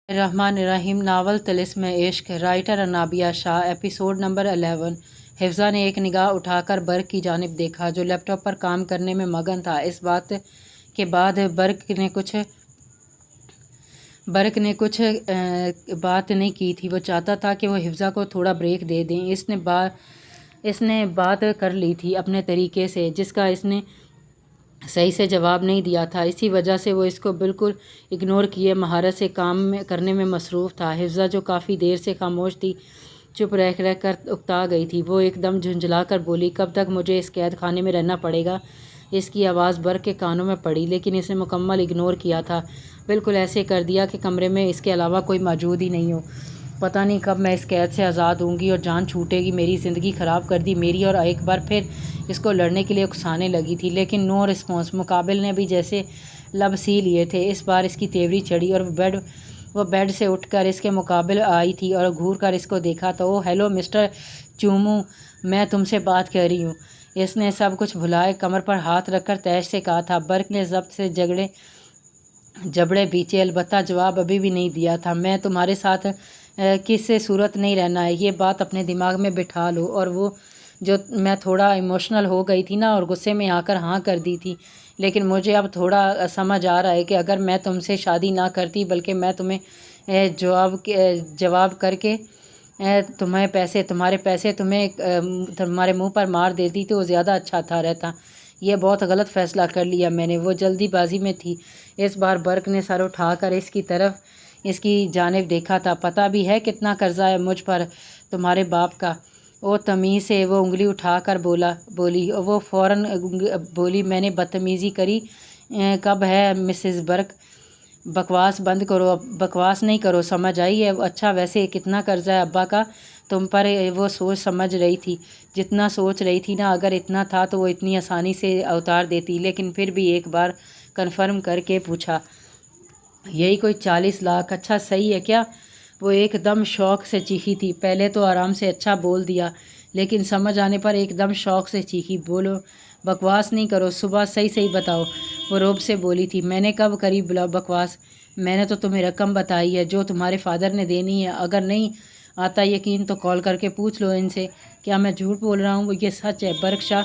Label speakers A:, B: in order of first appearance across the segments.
A: रहमान रहीम novel तिलिस्म इश्क writer Anabia Shah episode number 11। हिफ्ज़ा ने एक निगाह उठाकर बर्क की जानिब देखा जो लैपटॉप पर काम करने में मगन था। इस बात के बाद बर्क ने कुछ बात नहीं की थी। वो चाहता था कि वो हिफ्ज़ा को थोड़ा ब्रेक दे दें। इसने बात कर ली थी अपने तरीके से जिसका इसने सही से जवाब नहीं दिया था। इसी वजह से वो इसको बिल्कुल इग्नोर किए महारत से करने में मसरूफ़ था। हिफ्ज़ा जो काफ़ी देर से खामोश थी, चुप रह कर उकता गई थी। वो एकदम झुंझला कर बोली, कब तक मुझे इस कैद खाने में रहना पड़ेगा? इसकी आवाज़ बर्क के कानों में पड़ी, लेकिन इसने मुकम्मल इग्नोर किया था। बिल्कुल ऐसे कर दिया कि कमरे में इसके अलावा कोई मौजूद ही नहीं हो। पता नहीं कब मैं इस कैद से आज़ाद होंगी और जान छूटेगी। मेरी ज़िंदगी ख़राब कर दी मेरी। और एक बार फिर इसको लड़ने के लिए उकसाने लगी थी, लेकिन नो रिस्पॉन्स। मुकाबिल ने भी जैसे लब सी लिए थे। इस बार इसकी तेवरी चढ़ी और वो बेड से उठकर इसके मुकाबिल आई थी और घूर कर इसको देखा तो ओ हेलो मिस्टर चूमू, मैं तुमसे बात कर रही हूँ। इसने सब कुछ भुलाए कमर पर हाथ रखकर तैश से कहा था। बर्क ने जब्त से जबड़े बीचे, अलबत्ता जवाब अभी भी नहीं दिया था। मैं तुम्हारे साथ किससे सूरत नहीं रहना है, ये बात अपने दिमाग में बिठा लो। और वो जो मैं थोड़ा इमोशनल हो गई थी ना और गुस्से में आकर हाँ कर दी थी, लेकिन मुझे अब थोड़ा समझ आ रहा है कि अगर मैं तुमसे शादी ना करती बल्कि मैं तुम्हें जवाब करके तुम्हारे पैसे तुम्हारे मुंह पर मार देती तो ज़्यादा अच्छा था रहता। ये बहुत गलत फ़ैसला कर लिया मैंने, वो जल्दीबाजी में थी। इस बार बर्क ने सर उठाकर इसकी जानिब देखा था। पता भी है कितना कर्जा है मुझ पर तुम्हारे बाप का? वो तमीज़ से वो उंगली उठाकर बोली। वो फ़ौरन बोली, मैंने बदतमीज़ी करी कब है मिसेस बर्क? बकवास बंद करो, अब बकवास नहीं करो, समझ आई है? अच्छा वैसे कितना कर्जा है अब्बा का तुम पर? वो सोच समझ रही थी, जितना सोच रही थी ना, अगर इतना था तो वो इतनी आसानी से उतार देती। लेकिन फिर भी एक बार कन्फर्म करके पूछा, यही कोई 40 लाख? अच्छा सही है क्या? वो एकदम शौक से चीखी थी। पहले तो आराम से अच्छा बोल दिया, लेकिन समझ आने पर एकदम शौक से चीखी, बोलो बकवास नहीं करो, सुबह सही सही बताओ। वो रोब से बोली थी, मैंने कब करी बकवास? मैंने तो तुम्हें रकम बताई है जो तुम्हारे फादर ने देनी है। अगर नहीं आता यकीन तो कॉल करके पूछ लो इनसे। क्या मैं झूठ बोल रहा हूँ? ये सच है बर्क शाह।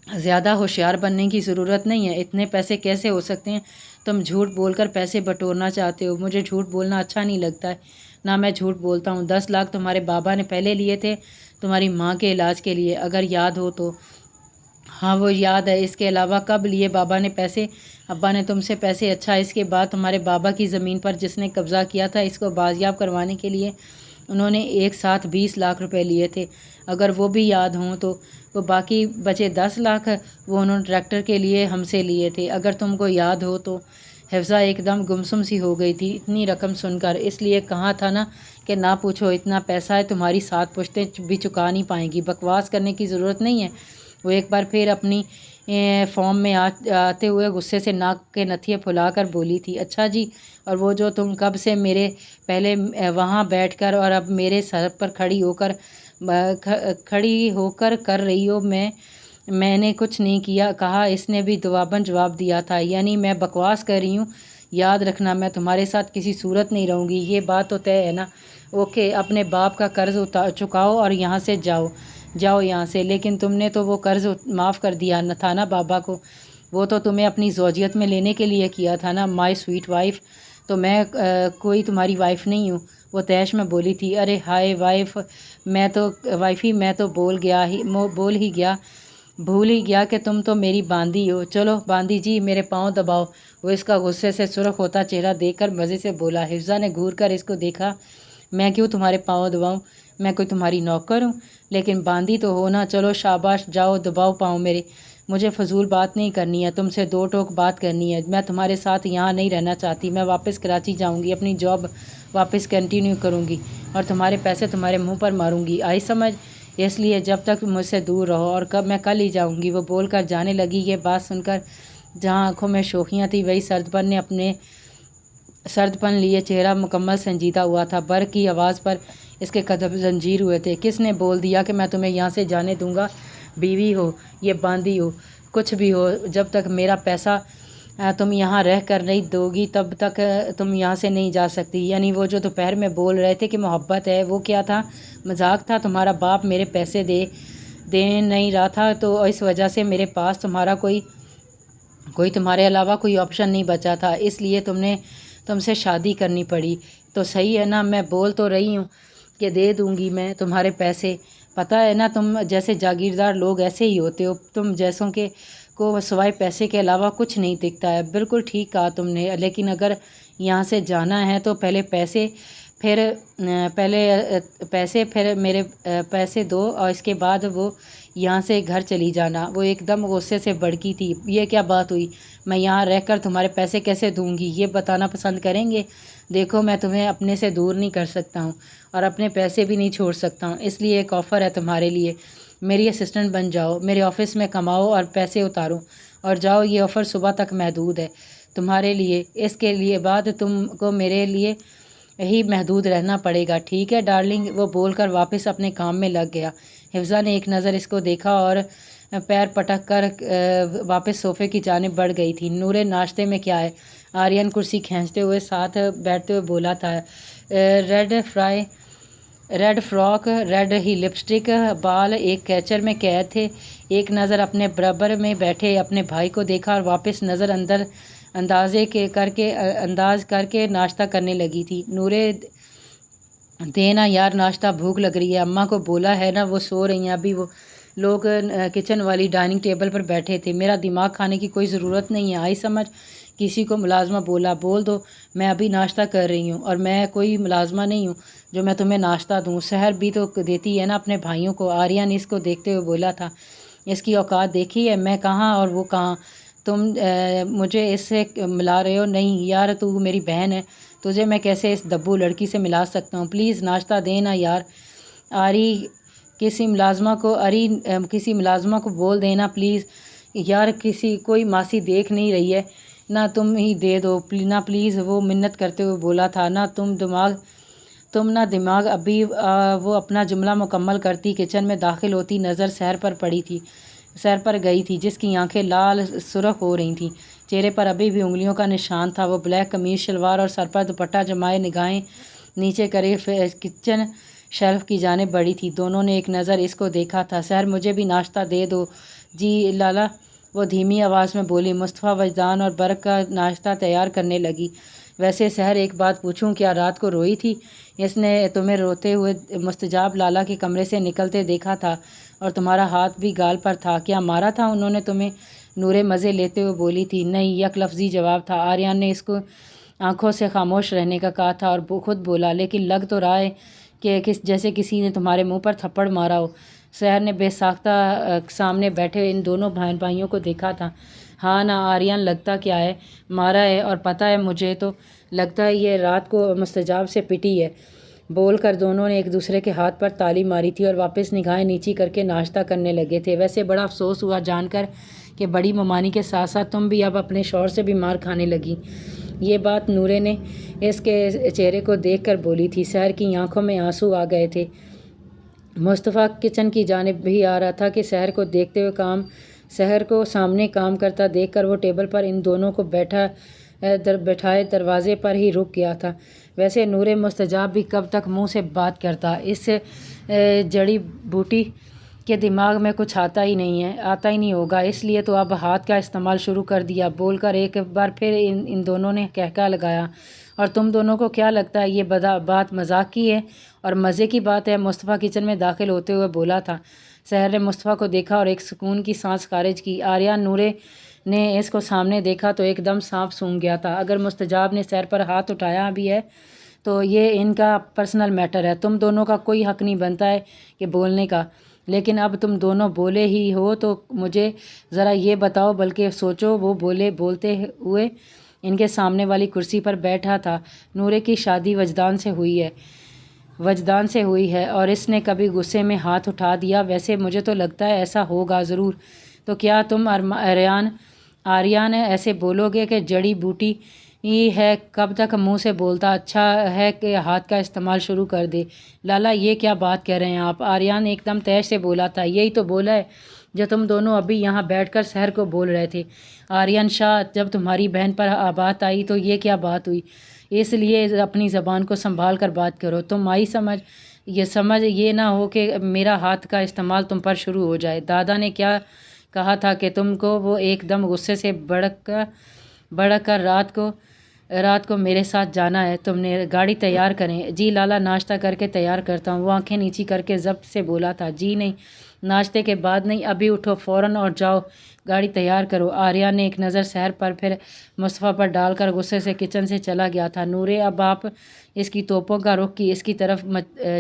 A: ज़्यादा होशियार बनने की ज़रूरत नहीं है। इतने पैसे कैसे हो सकते हैं? तुम झूठ बोलकर पैसे बटोरना चाहते हो। मुझे झूठ बोलना अच्छा नहीं लगता है, ना मैं झूठ बोलता हूँ। 10 लाख तुम्हारे बाबा ने पहले लिए थे तुम्हारी माँ के इलाज के लिए, अगर याद हो तो। हाँ वो याद है। इसके अलावा कब लिए बाबा ने पैसे? अब्बा ने तुमसे पैसे? अच्छा इसके बाद तुम्हारे बाबा की ज़मीन पर जिसने कब्ज़ा किया था, इसको बाजियाब करवाने के लिए उन्होंने एक साथ 20 लाख रुपए लिए थे, अगर वो भी याद हों तो। वो बाकी बचे 10 लाख वो उन्होंने ट्रैक्टर के लिए हमसे लिए थे, अगर तुमको याद हो तो। हिफ्ज़ा एकदम गुमसुम सी हो गई थी इतनी रकम सुनकर, इसलिए कहा था ना कि ना पूछो। इतना पैसा है तुम्हारी 7 पुश्तें भी चुका नहीं पाएंगी। बकवास करने की ज़रूरत नहीं है। वो एक बार फिर अपनी फॉर्म में आते हुए गुस्से से नाक के नथिए फुलाकर बोली थी, अच्छा जी, और वो जो तुम कब से मेरे पहले वहाँ बैठकर और अब मेरे सर पर खड़ी होकर कर रही हो? मैंने कुछ नहीं किया कहा। इसने भी दुआबन जवाब दिया था, यानी मैं बकवास कर रही हूँ? याद रखना मैं तुम्हारे साथ किसी सूरत नहीं रहूँगी, ये बात तो तय है ना? ओके, अपने बाप का कर्ज चुकाओ और यहाँ से जाओ यहाँ से। लेकिन तुमने तो वो कर्ज माफ़ कर दिया न था ना बाबा को? वो तो तुम्हें अपनी ज़ौजियत में लेने के लिए किया था ना, माय स्वीट वाइफ। तो मैं कोई तुम्हारी वाइफ नहीं हूँ, वो तैश में बोली थी। अरे हाय वाइफ, मैं तो भूल ही गया कि तुम तो मेरी बांदी हो। चलो बांदी जी मेरे पाँव दबाओ। वो इसका गुस्से से सुर्ख होता चेहरा देखकर मज़े से बोला। हिफ्ज़ा ने घूर कर इसको देखा, मैं क्यों तुम्हारे पाँव दबाऊँ? मैं कोई तुम्हारी नौकर हूँ? लेकिन बांदी तो हो ना। चलो शाबाश, जाओ दबाओ पाँव मेरे। मुझे फजूल बात नहीं करनी है, तुमसे 2 टोक बात करनी है। मैं तुम्हारे साथ यहाँ नहीं रहना चाहती। मैं वापस कराची जाऊँगी, अपनी जॉब वापस कंटिन्यू करूँगी और तुम्हारे पैसे तुम्हारे मुंह पर मारूँगी, आई समझ? इसलिए जब तक मुझसे दूर रहो, और मैं कल ही जाऊँगी। वो बोलकर जाने लगी। ये बात सुनकर जहाँ आंखों में शोखियाँ थी वही सर्दपन लिए चेहरा मुकम्मल संजीदा हुआ था। बर्क की आवाज़ पर इसके कदम जंजीर हुए थे। किसने बोल दिया कि मैं तुम्हें यहाँ से जाने दूँगा? बीवी हो, ये बांदी हो, कुछ भी हो, जब तक मेरा पैसा तुम यहाँ रह कर नहीं दोगी तब तक तुम यहाँ से नहीं जा सकती। यानी वो जो दोपहर में बोल रहे थे कि मोहब्बत है, वो क्या था, मजाक था। तुम्हारा बाप मेरे पैसे दे नहीं रहा था, तो इस वजह से मेरे पास तुम्हारा कोई तुम्हारे अलावा कोई ऑप्शन नहीं बचा था, इसलिए तुमसे शादी करनी पड़ी। तो सही है ना, मैं बोल तो रही हूँ कि दे दूँगी मैं तुम्हारे पैसे। पता है ना, तुम जैसे जागीरदार लोग ऐसे ही होते हो, तुम जैसों के को सिवाय पैसे के अलावा कुछ नहीं दिखता है। बिल्कुल ठीक कहा तुमने, लेकिन अगर यहाँ से जाना है तो पहले पैसे फिर मेरे पैसे दो, और इसके बाद वो यहाँ से घर चली जाना। वो एकदम गुस्से से भड़की थी। ये क्या बात हुई, मैं यहाँ रहकर तुम्हारे पैसे कैसे दूँगी, ये बताना पसंद करेंगे? देखो, मैं तुम्हें अपने से दूर नहीं कर सकता हूँ और अपने पैसे भी नहीं छोड़ सकता हूँ, इसलिए एक ऑफ़र है तुम्हारे लिए, मेरी असिस्टेंट बन जाओ, मेरे ऑफिस में कमाओ और पैसे उतारो और जाओ। ये ऑफ़र सुबह तक महदूद है तुम्हारे लिए, इसके लिए बाद तुमको मेरे लिए ही महदूद रहना पड़ेगा, ठीक है डार्लिंग? वो बोलकर वापस अपने काम में लग गया। हिफ्ज़ा ने एक नज़र इसको देखा और पैर पटक कर वापस सोफ़े की जानिब बढ़ गई थी। नूरे, नाश्ते में क्या है? आर्यन कुर्सी खींचते हुए साथ बैठते हुए बोला था। रेड फ्रॉक, रेड ही लिपस्टिक, बाल एक कैचर में कैद थे। एक नज़र अपने बराबर में बैठे अपने भाई को देखा और वापस नज़र अंदाज करके नाश्ता करने लगी थी। नूरे, देना यार नाश्ता, भूख लग रही है। अम्मा को बोला है ना, वो सो रही हैं अभी। वो लोग किचन वाली डाइनिंग टेबल पर बैठे थे। मेरा दिमाग खाने की कोई ज़रूरत नहीं है, आई समझ? किसी को मुलाजमा बोला, बोल दो मैं अभी नाश्ता कर रही हूँ और मैं कोई मुलाजमा नहीं हूँ जो मैं तुम्हें नाश्ता दूँ। सहर भी तो देती है ना अपने भाइयों को। आर्यन इसको देखते हुए बोला था। इसकी औकात देखी है, मैं कहाँ और वो कहाँ? तुम मुझे इससे मिला रहे हो? नहीं यार, तू मेरी बहन है, तुझे मैं कैसे इस दब्बू लड़की से मिला सकता हूँ? प्लीज़ नाश्ता देना यार। आरी, किसी मुलाजमा को बोल देना प्लीज़ यार, कोई मासी देख नहीं रही है ना, तुम ही दे दो ना प्लीज़। वो मिन्नत करते हुए बोला था। दिमाग अभी वो अपना जुमला मुकम्मल करती किचन में दाखिल होती नज़र सर पर गई थी, जिसकी आंखें लाल सुर्ख हो रही थीं। चेहरे पर अभी भी उंगलियों का निशान था। वो ब्लैक कमीज शलवार और सर पर दुपट्टा जमाए निगाहें नीचे करे किचन शेल्फ की जानिब बढ़ी थी। दोनों ने एक नज़र इसको देखा था। सहर, मुझे भी नाश्ता दे दो। जी लाला, वो धीमी आवाज़ में बोली। मुस्तफ़ा वजदान और बर्क का नाश्ता तैयार करने लगी। वैसे सहर, एक बात पूछूं, क्या रात को रोई थी? इसने तुम्हें रोते हुए मुस्तजाब लाला के कमरे से निकलते देखा था और तुम्हारा हाथ भी गाल पर था। क्या मारा था उन्होंने तुम्हें? नूरे मज़े लेते हुए बोली थी। नहीं, यक लफ्ज़ी जवाब था। आर्यन ने इसको आंखों से खामोश रहने का कहा था और खुद बोला, लेकिन लग तो रहा है कि जैसे किसी ने तुम्हारे मुंह पर थप्पड़ मारा हो। सहर ने बेसाख्ता सामने बैठे इन दोनों भाइयों को देखा था। हाँ ना आर्यन, लगता क्या है? मारा है, और पता है मुझे तो लगता है ये रात को मुस्तजाब से पिटी है। बोल कर दोनों ने एक दूसरे के हाथ पर ताली मारी थी और वापस निगाहें नीची करके नाश्ता करने लगे थे। वैसे बड़ा अफसोस हुआ जानकर कि बड़ी ममानी के साथ साथ तुम भी अब अपने शौहर से भी मार खाने लगी। ये बात नूरे ने इसके चेहरे को देखकर बोली थी। सहर की आंखों में आंसू आ गए थे। मुस्तफ़ा किचन की जानिब भी आ रहा था कि सहर को देखते हुए सहर को सामने काम करता देखकर वो टेबल पर इन दोनों को बैठाए दरवाजे पर ही रुक गया था। वैसे नूरे मुस्तजाब भी कब तक मुंह से बात करता? इस जड़ी बूटी के दिमाग में कुछ आता ही नहीं होगा, इसलिए तो अब हाथ का इस्तेमाल शुरू कर दिया। बोलकर एक बार फिर इन दोनों ने कहका लगाया। और तुम दोनों को क्या लगता है ये बात मजाक की है और मज़े की बात है? मुस्तफ़ा किचन में दाखिल होते हुए बोला था। सहर ने मुस्तफ़ा को देखा और एक सुकून की सांस खारिज की। आर्यन नूरे ने इसको सामने देखा तो एकदम सांप सूंघ गया था। अगर मुस्तजाब ने सर पर हाथ उठाया भी है तो ये इनका पर्सनल मैटर है, तुम दोनों का कोई हक़ नहीं बनता है कि बोलने का। लेकिन अब तुम दोनों बोले ही हो तो मुझे ज़रा ये बताओ, बल्कि सोचो। वो बोलते हुए इनके सामने वाली कुर्सी पर बैठा था। नूरे की शादी वजदान से हुई है और इसने कभी गुस्से में हाथ उठा दिया? वैसे मुझे तो लगता है ऐसा होगा ज़रूर। तो क्या तुम आर्यन ऐसे बोलोगे कि जड़ी बूटी ही है? कब तक मुंह से बोलता, अच्छा है कि हाथ का इस्तेमाल शुरू कर दे। लाला, ये क्या बात कह रहे हैं आप? आर्यन एकदम तैश से बोला था। यही तो बोला है جو تم دونوں ابھی یہاں بیٹھ کر سحر کو بول رہے تھے۔ آریان شاہ، جب تمہاری بہن پر بات آئی تو یہ کیا بات ہوئی؟ اس لیے اپنی زبان کو سنبھال کر بات کرو۔ تم آئی سمجھ یہ نہ ہو کہ میرا ہاتھ کا استعمال تم پر شروع ہو جائے۔ دادا نے کیا کہا تھا کہ تم کو؟ وہ ایک دم غصے سے بڑک کر رات کو میرے ساتھ جانا ہے تم نے؟ گاڑی تیار کریں۔ جی لالا، ناشتہ کر کے تیار کرتا ہوں۔ وہ آنکھیں نیچی کر کے ضبط سے بولا تھا۔ جی نہیں، ناشتے کے بعد نہیں، ابھی اٹھو فوراً اور جاؤ گاڑی تیار کرو۔ آریان نے ایک نظر سحر پر پھر مصطفیٰ پر ڈال کر غصے سے کچن سے چلا گیا تھا۔ نورے، اب آپ اس کی توپوں کا رخ کی اس کی طرف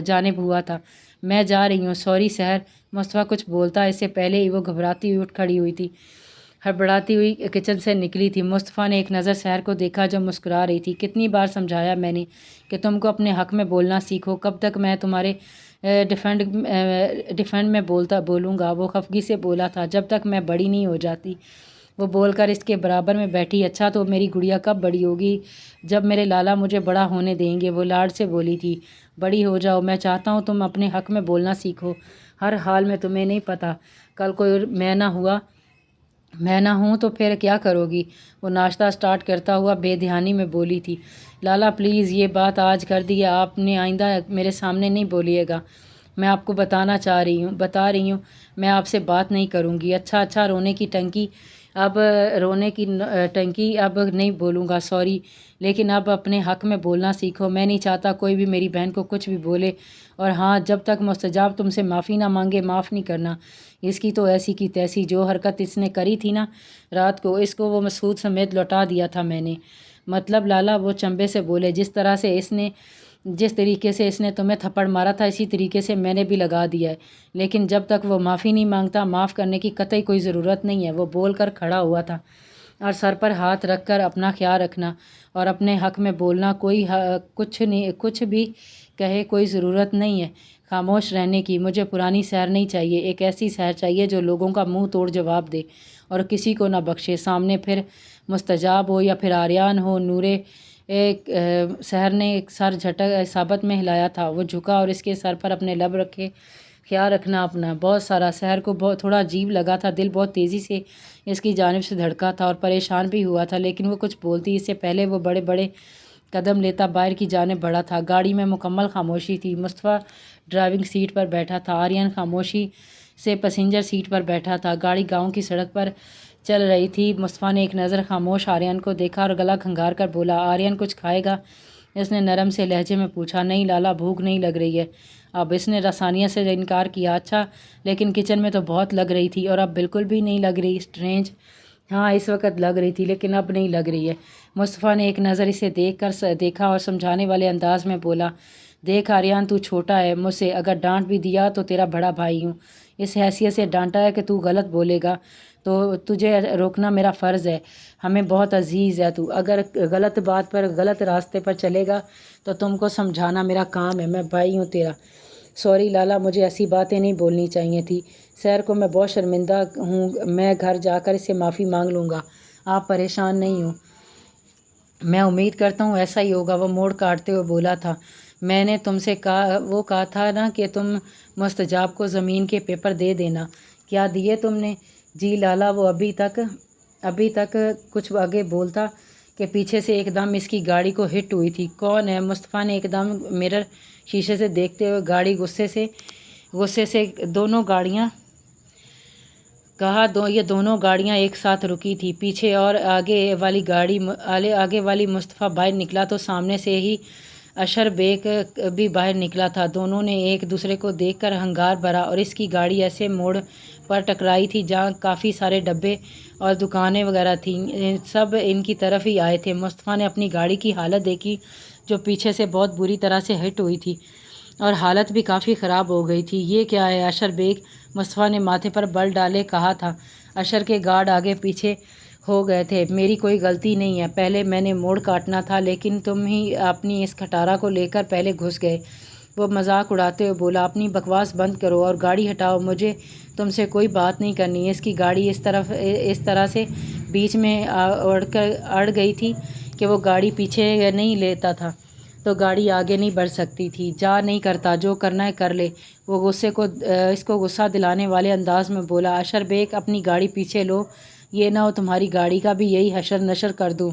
A: جانب ہوا تھا۔ میں جا رہی ہوں۔ سوری سحر۔ مصطفیٰ کچھ بولتا اس سے پہلے ہی وہ گھبراتی ہوئی اٹھ کھڑی ہوئی تھی، ہڑبڑاتی ہوئی کچن سے نکلی تھی۔ مصطفیٰ نے ایک نظر سحر کو دیکھا جو مسکرا رہی تھی۔ کتنی بار سمجھایا میں نے کہ تم کو اپنے حق میں بولنا سیکھو؟ کب تک میں تمہارے ڈیفینڈ میں بولوں گا؟ وہ خفگی سے بولا تھا۔ جب تک میں بڑی نہیں ہو جاتی۔ وہ بول کر اس کے برابر میں بیٹھی۔ اچھا تو میری گڑیا کب بڑی ہوگی؟ جب میرے لالا مجھے بڑا ہونے دیں گے، وہ لاڈ سے بولی تھی۔ بڑی ہو جاؤ، میں چاہتا ہوں تم اپنے حق میں بولنا سیکھو۔ ہر حال میں تمہیں نہیں پتہ کل کوئی میں نہ ہوں تو پھر کیا کرو گی؟ وہ ناشتہ سٹارٹ کرتا ہوا بے دھیانی میں بولی تھی۔ لالا پلیز، یہ بات آج کر دی ہے آپ نے، آئندہ میرے سامنے نہیں بولیے گا۔ میں آپ کو بتا رہی ہوں میں آپ سے بات نہیں کروں گی۔ اچھا، رونے کی ٹنکی اب نہیں بولوں گا، سوری، لیکن اب اپنے حق میں بولنا سیکھو۔ میں نہیں چاہتا کوئی بھی میری بہن کو کچھ بھی بولے، اور ہاں، جب تک مستجاب تم سے معافی نہ مانگے معاف نہیں کرنا۔ اس کی تو ایسی کی تیسی جو حرکت اس نے کری تھی نا رات کو، اس کو وہ مسعود سمیت لوٹا دیا تھا میں نے۔ مطلب لالا، وہ چنبے سے بولے، جس طریقے سے اس نے تمہیں تھپڑ مارا تھا اسی طریقے سے میں نے بھی لگا دیا ہے، لیکن جب تک وہ معافی نہیں مانگتا معاف کرنے کی قطعی کوئی ضرورت نہیں ہے۔ وہ بول کر کھڑا ہوا تھا، اور سر پر ہاتھ رکھ کر اپنا خیال رکھنا اور اپنے حق میں بولنا، کوئی کچھ بھی کہے کوئی ضرورت نہیں ہے خاموش رہنے کی۔ مجھے پرانی سحر نہیں چاہیے، ایک ایسی سحر چاہیے جو لوگوں کا منہ توڑ جواب دے اور کسی کو نہ بخشے، سامنے پھر مستجاب ہو یا پھر آریان ہو۔ نورے سحر نے ایک سر جھٹک ثابت میں ہلایا تھا۔ وہ جھکا اور اس کے سر پر اپنے لب رکھے۔ خیال رکھنا اپنا، بہت سارا۔ سحر کو تھوڑا عجیب لگا تھا، دل بہت تیزی سے اس کی جانب سے دھڑکا تھا اور پریشان بھی ہوا تھا، لیکن وہ کچھ بولتی اس سے پہلے وہ بڑے بڑے قدم لیتا باہر کی جانب بڑھا تھا۔ گاڑی میں مکمل خاموشی تھی۔ مصطفیٰ ڈرائیونگ سیٹ پر بیٹھا تھا، آریان خاموشی سے پیسنجر سیٹ پر بیٹھا تھا۔ گاڑی گاؤں کی سڑک پر چل رہی تھی۔ مصطفیٰ نے ایک نظر خاموش آریان کو دیکھا اور گلا کھنگار کر بولا، آریان کچھ کھائے گا؟ اس نے نرم سے لہجے میں پوچھا۔ نہیں لالا، بھوک نہیں لگ رہی ہے اب، اس نے رسانیہ سے انکار کیا۔ اچھا، لیکن کچن میں تو بہت لگ رہی تھی اور اب بالکل بھی نہیں لگ رہی، اسٹرینج۔ ہاں، اس وقت لگ رہی تھی لیکن اب نہیں لگ رہی ہے۔ مصطفیٰ نے ایک نظر اسے دیکھا اور سمجھانے والے انداز میں بولا، دیکھ آریان، تو چھوٹا ہے مجھ سے، اگر ڈانٹ بھی دیا تو تیرا بڑا بھائی ہوں، اس حیثیت سے ڈانٹا ہے کہ تو غلط بولے گا تو تجھے روکنا میرا فرض ہے، ہمیں بہت عزیز ہے تو، اگر غلط بات پر غلط راستے پر چلے گا تو تم کو سمجھانا میرا کام ہے، میں بھائی ہوں تیرا۔ سوری لالا، مجھے ایسی باتیں نہیں بولنی چاہیے تھی، سحر کو میں بہت شرمندہ ہوں، میں گھر جا کر اس سے معافی مانگ لوں گا، آپ پریشان نہیں ہوں۔ میں امید کرتا ہوں ایسا ہی ہوگا، وہ موڑ کاٹتے ہوئے بولا تھا۔ میں نے تم سے کہا تھا نا کہ تم مستجاب کو زمین کے پیپر دے دینا، کیا دیے تم نے؟ جی لالا، وہ ابھی تک کچھ آگے بولتا کہ پیچھے سے ایک دم اس کی گاڑی کو ہٹ ہوئی تھی۔ کون ہے؟ مصطفیٰ نے ایک دم مرر شیشے سے دیکھتے ہوئے گاڑی غصے سے دونوں گاڑیاں کہا، یہ دونوں گاڑیاں ایک ساتھ رکی تھی، پیچھے اور آگے والی مصطفیٰ باہر نکلا تو سامنے سے ہی اشر بیگ بھی باہر نکلا تھا۔ دونوں نے ایک دوسرے کو دیکھ کر ہنگار بھرا اور اس کی گاڑی ایسے موڑ پر ٹکرائی تھی جہاں کافی سارے ڈبے اور دکانیں وغیرہ تھیں، سب ان کی طرف ہی آئے تھے۔ مصطفیٰ نے اپنی گاڑی کی حالت دیکھی جو پیچھے سے بہت بری طرح سے ہٹ ہوئی تھی اور حالت بھی کافی خراب ہو گئی تھی۔ یہ کیا ہے اشر بیگ؟ مصطفیٰ نے ماتھے پر بل ڈالے کہا تھا۔ اشر کے گارڈ آگے پیچھے ہو گئے تھے۔ میری کوئی غلطی نہیں ہے، پہلے میں نے موڑ کاٹنا تھا لیکن تم ہی اپنی اس کھٹارا کو لے کر پہلے گھس گئے۔ وہ مذاق اڑاتے ہوئے بولا، اپنی بکواس بند کرو اور گاڑی ہٹاؤ، مجھے تم سے کوئی بات نہیں کرنی۔ اس کی گاڑی اس طرح سے بیچ میں اڑ گئی تھی کہ وہ گاڑی پیچھے نہیں لیتا تھا۔ تو گاڑی آگے نہیں بڑھ سکتی تھی۔ جا نہیں کرتا، جو کرنا ہے کر لے، وہ اس کو غصہ دلانے والے انداز میں بولا۔ اشر بیگ اپنی گاڑی پیچھے لو، یہ نہ ہو تمہاری گاڑی کا بھی یہی حشر نشر کر دوں۔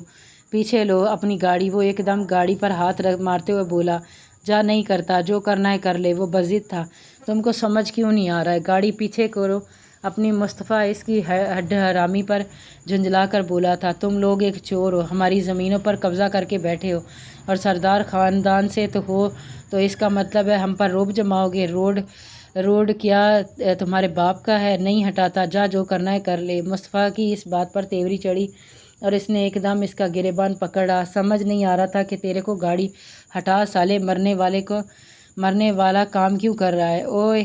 A: پیچھے لو اپنی گاڑی۔ وہ ایک دم گاڑی پر ہاتھ مارتے ہوئے بولا۔ جا نہیں کرتا، جو کرنا ہے کر لے۔ وہ بضد تھا۔ تم کو سمجھ کیوں نہیں آ رہا ہے؟ گاڑی پیچھے کرو اپنی۔ مصطفیٰ اس کی ہڈ حرامی پر جھنجھلا کر بولا تھا۔ تم لوگ ایک چور ہو، ہماری زمینوں پر قبضہ کر کے بیٹھے ہو، اور سردار خاندان سے تو ہو، تو اس کا مطلب ہے ہم پر رعب جماؤ گے۔ روڈ کیا تمہارے باپ کا ہے؟ نہیں ہٹاتا، جا جو کرنا ہے کر لے۔ مصطفیٰ کی اس بات پر تیوری چڑھی اور اس نے ایک دم اس کا گریبان پکڑا۔ سمجھ نہیں آ رہا تھا کہ تیرے کو گاڑی ہٹا، سالے مرنے والا کام کیوں کر رہا ہے؟ اوئے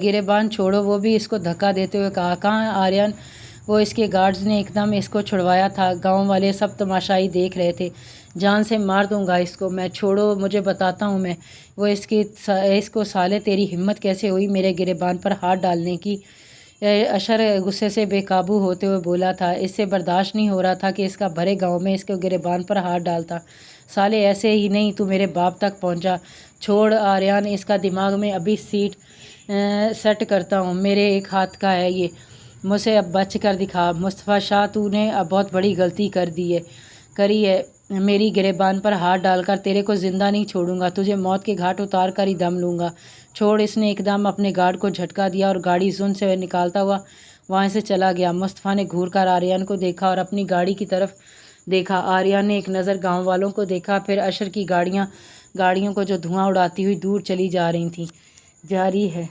A: گریبان چھوڑو، وہ بھی اس کو دھکا دیتے ہوئے کہا۔ کہاں آریان؟ وہ اس کے گارڈز نے ایک دم اس کو چھڑوایا تھا۔ گاؤں والے سب تماشائی دیکھ رہے تھے۔ جان سے مار دوں گا اس کو میں، چھوڑو مجھے، بتاتا ہوں میں۔ وہ اس کو سالے تیری ہمت کیسے ہوئی میرے گریبان پر ہاتھ ڈالنے کی؟ اشر غصے سے بے قابو ہوتے ہوئے بولا تھا۔ اس سے برداشت نہیں ہو رہا تھا کہ اس کا بھرے گاؤں میں اس کے گریبان پر ہاتھ ڈالتا۔ سالے ایسے ہی نہیں تو میرے باپ تک پہنچا۔ چھوڑ آریان، اس کا دماغ میں ابھی سیٹ کرتا ہوں۔ میرے ایک ہاتھ کا ہے یہ، مجھ سے اب بچ کر دکھا۔ مصطفیٰ شاہ، تو نے اب بہت بڑی غلطی کری ہے۔ میری گریبان پر ہاتھ ڈال کر تیرے کو زندہ نہیں چھوڑوں گا، تجھے موت کے گھاٹ اتار کر ہی دم لوں گا۔ چھوڑ۔ اس نے ایک دم اپنے گارڈ کو جھٹکا دیا اور گاڑی زون سے نکالتا ہوا وہاں سے چلا گیا۔ مصطفیٰ نے گھور کر آریان کو دیکھا اور اپنی گاڑی کی طرف دیکھا۔ آریان نے ایک نظر گاؤں والوں کو دیکھا، پھر اشر کی گاڑیوں کو جو دھواں اڑاتی ہوئی دور چلی جا رہی تھیں۔ جاری ہے۔